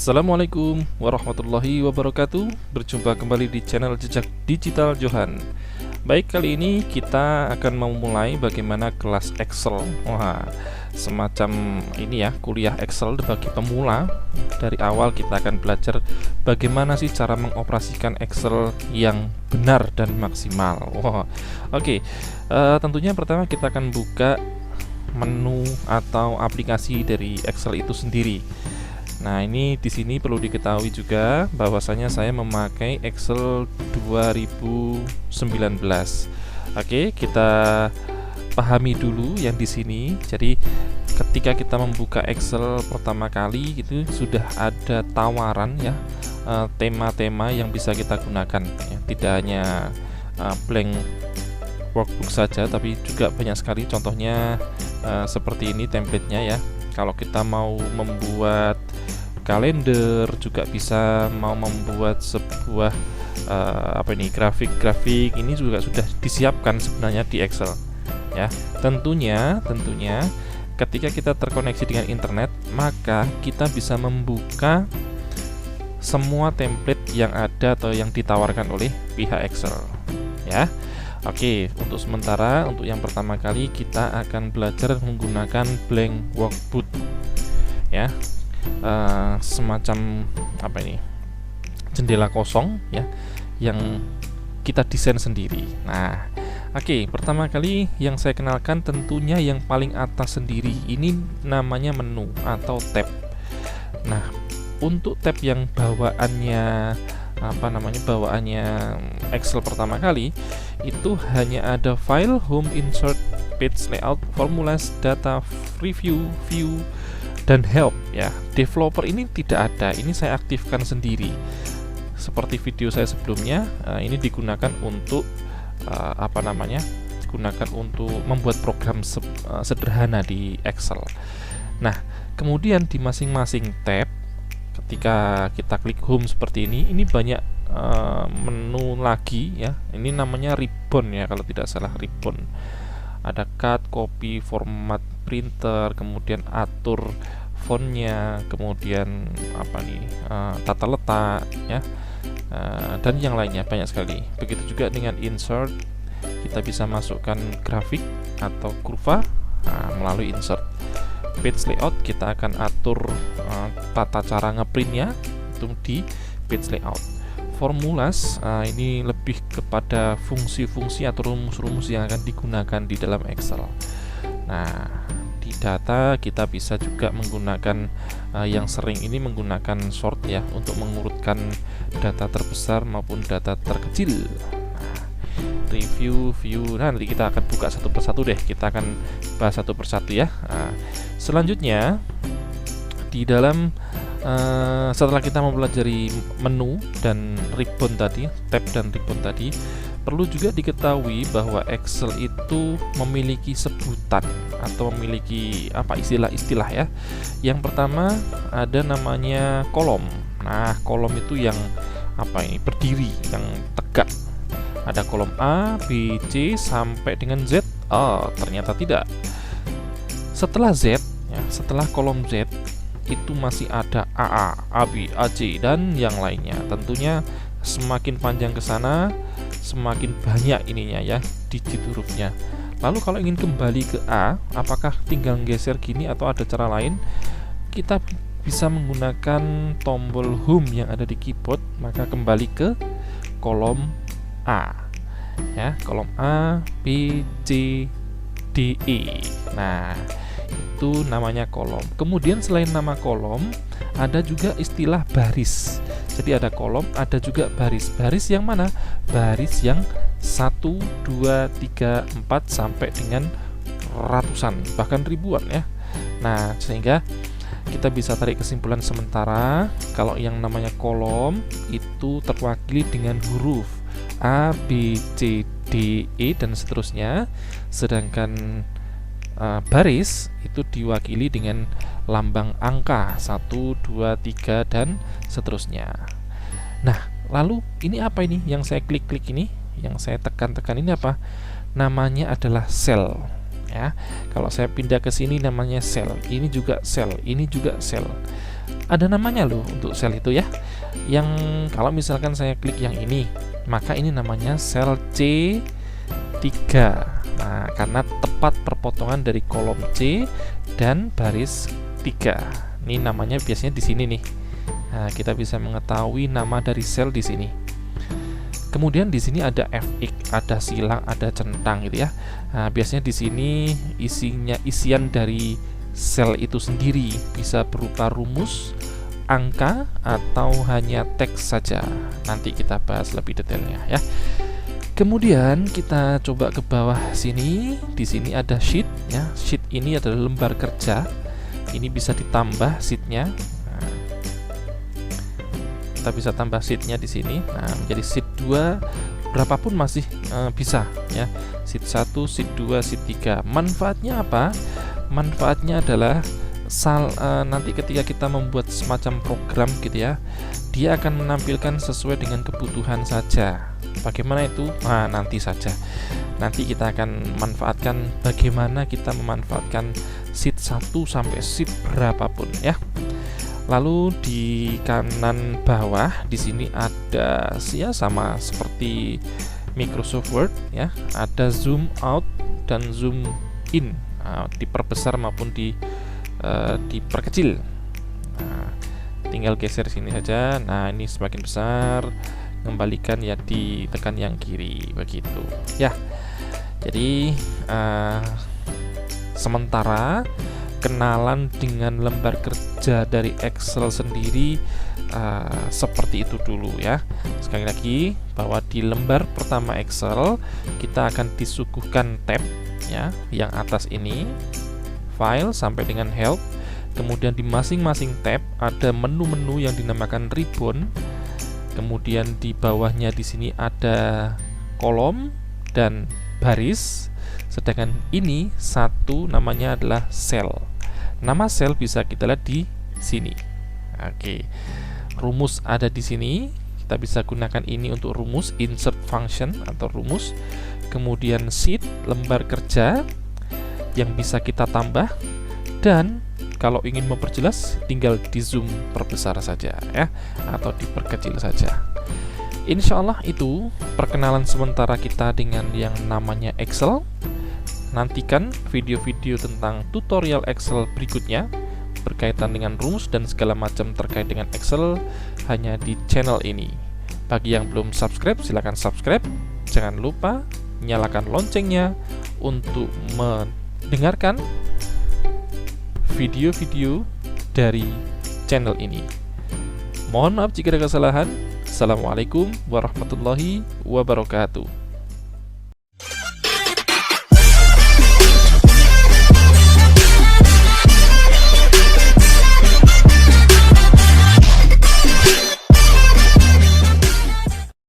Assalamualaikum warahmatullahi wabarakatuh. Berjumpa kembali di channel Jejak Digital Johan. Baik, kali ini kita akan memulai bagaimana kelas Excel. Wah, semacam ini ya, kuliah Excel bagi pemula. Dari awal kita akan belajar bagaimana sih cara mengoperasikan Excel yang benar dan maksimal. Wah, oke. Tentunya pertama kita akan buka menu atau aplikasi dari Excel itu sendiri. Nah, ini di sini perlu diketahui juga bahwasanya saya memakai Excel 2019. Oke, kita pahami dulu yang di sini. Jadi, ketika kita membuka Excel pertama kali itu sudah ada tawaran ya, tema-tema yang bisa kita gunakan ya. Tidak hanya blank workbook saja, tapi juga banyak sekali contohnya seperti ini template-nya ya. Kalau kita mau membuat kalender juga bisa, mau membuat sebuah grafik ini juga sudah disiapkan sebenarnya di Excel ya. Tentunya ketika kita terkoneksi dengan internet, maka kita bisa membuka semua template yang ada atau yang ditawarkan oleh pihak Excel ya. Oke, untuk sementara, untuk yang pertama kali kita akan belajar menggunakan blank workbook ya, semacam jendela kosong ya, yang kita desain sendiri. Nah, oke, pertama kali yang saya kenalkan tentunya yang paling atas sendiri, ini namanya menu atau tab. Nah, untuk tab yang bawaannya Excel pertama kali itu hanya ada file, home, insert, page layout, formulas, data, review, view, dan help ya. Developer ini tidak ada, ini saya aktifkan sendiri. Seperti video saya sebelumnya, ini digunakan untuk digunakan untuk membuat program sederhana di Excel. Nah, kemudian di masing-masing tab, ketika kita klik home seperti ini banyak menu lagi ya. Ini namanya ribbon ya, kalau tidak salah ribbon. Ada cut, copy, format, printer, kemudian atur fontnya, kemudian tata letak ya, dan yang lainnya banyak sekali. Begitu juga dengan insert, kita bisa masukkan grafik atau kurva melalui insert. Page layout, kita akan atur tata cara ngeprintnya itu di page layout. Formulas, ini lebih kepada fungsi-fungsi atau rumus-rumus yang akan digunakan di dalam Excel. Nah, di data kita bisa juga menggunakan yang sering ini menggunakan sort ya, untuk mengurutkan data terbesar maupun data terkecil. Review, view, nanti kita akan buka satu persatu deh, kita akan bahas satu persatu ya. Selanjutnya di dalam setelah kita mempelajari menu dan ribbon tadi, tab dan ribbon tadi, perlu juga diketahui bahwa Excel itu memiliki sebutan atau memiliki istilah-istilah ya. Yang pertama ada namanya kolom. Nah, kolom itu yang berdiri, yang tegak. Ada kolom A, B, C sampai dengan Z. Oh, ternyata tidak. Setelah Z, ya, setelah kolom Z itu masih ada AA, AB, AC dan yang lainnya. Tentunya semakin panjang ke sana, semakin banyak ininya ya, digit hurufnya. Lalu kalau ingin kembali ke A, apakah tinggal geser gini atau ada cara lain? Kita bisa menggunakan tombol home yang ada di keyboard, maka kembali ke kolom A ya, kolom A, B, C, D, E. Nah, itu namanya kolom. Kemudian selain nama kolom, ada juga istilah baris. Jadi ada kolom, ada juga baris. Baris yang mana? Baris yang 1, 2, 3, 4 sampai dengan ratusan, bahkan ribuan ya. Nah, sehingga kita bisa tarik kesimpulan sementara kalau yang namanya kolom itu terwakili dengan huruf A, B, C, D, E dan seterusnya, sedangkan baris itu diwakili dengan lambang angka 1, 2, 3 dan seterusnya. Nah, lalu ini apa ini yang saya klik-klik ini, yang saya tekan-tekan ini apa? Namanya adalah sel ya. Kalau saya pindah ke sini namanya sel, ini juga sel, ini juga sel. ada namanya loh untuk sel itu ya. Yang kalau misalkan saya klik yang ini, maka ini namanya sel C3. Nah, karena tepat perpotongan dari kolom C dan baris 3. Ini namanya biasanya di sini nih. Nah, kita bisa mengetahui nama dari sel di sini. Kemudian di sini ada fx, ada silang, ada centang gitu ya. Nah, biasanya di sini isian dari sel itu sendiri bisa berupa rumus, angka, atau hanya teks saja. Nanti kita bahas lebih detailnya ya. Kemudian kita coba ke bawah sini. Di sini ada sheet ya. Sheet ini adalah lembar kerja. Ini bisa ditambah sheetnya. Nah, kita bisa tambah sheetnya di sini. Nah, menjadi sheet 2 berapapun masih bisa ya. Sheet 1, sheet 2, sheet 3. Manfaatnya apa? Manfaatnya adalah nanti ketika kita membuat semacam program gitu ya, dia akan menampilkan sesuai dengan kebutuhan saja. Bagaimana itu? Nah, nanti saja. Nanti kita akan manfaatkan bagaimana kita memanfaatkan sheet 1 sampai sheet berapapun ya. Lalu di kanan bawah di sini ada ya sama seperti Microsoft Word ya, ada zoom out dan zoom in, diperbesar maupun diperkecil. Nah, tinggal geser sini saja. Nah, ini semakin besar, kembalikan ya, ditekan yang kiri begitu ya. Jadi sementara kenalan dengan lembar kerja dari Excel sendiri seperti itu dulu ya. Sekali lagi bahwa di lembar pertama Excel kita akan disuguhkan tab ya, yang atas ini file sampai dengan help. Kemudian di masing-masing tab ada menu-menu yang dinamakan ribbon. Kemudian di bawahnya di sini ada kolom dan baris. Sedangkan ini satu namanya adalah sel. Nama sel bisa kita lihat di sini. Oke. Rumus ada di sini. Kita bisa gunakan ini untuk rumus, insert function atau rumus. Kemudian sheet, lembar kerja yang bisa kita tambah, dan kalau ingin memperjelas tinggal di zoom perbesar saja ya, atau diperkecil saja. Insya Allah itu perkenalan sementara kita dengan yang namanya Excel. Nantikan video-video tentang tutorial Excel berikutnya berkaitan dengan rumus dan segala macam terkait dengan Excel hanya di channel ini. Bagi yang belum subscribe, silahkan subscribe. Jangan lupa nyalakan loncengnya untuk mendengarkan video-video dari channel ini. Mohon maaf jika ada kesalahan. Assalamualaikum warahmatullahi wabarakatuh.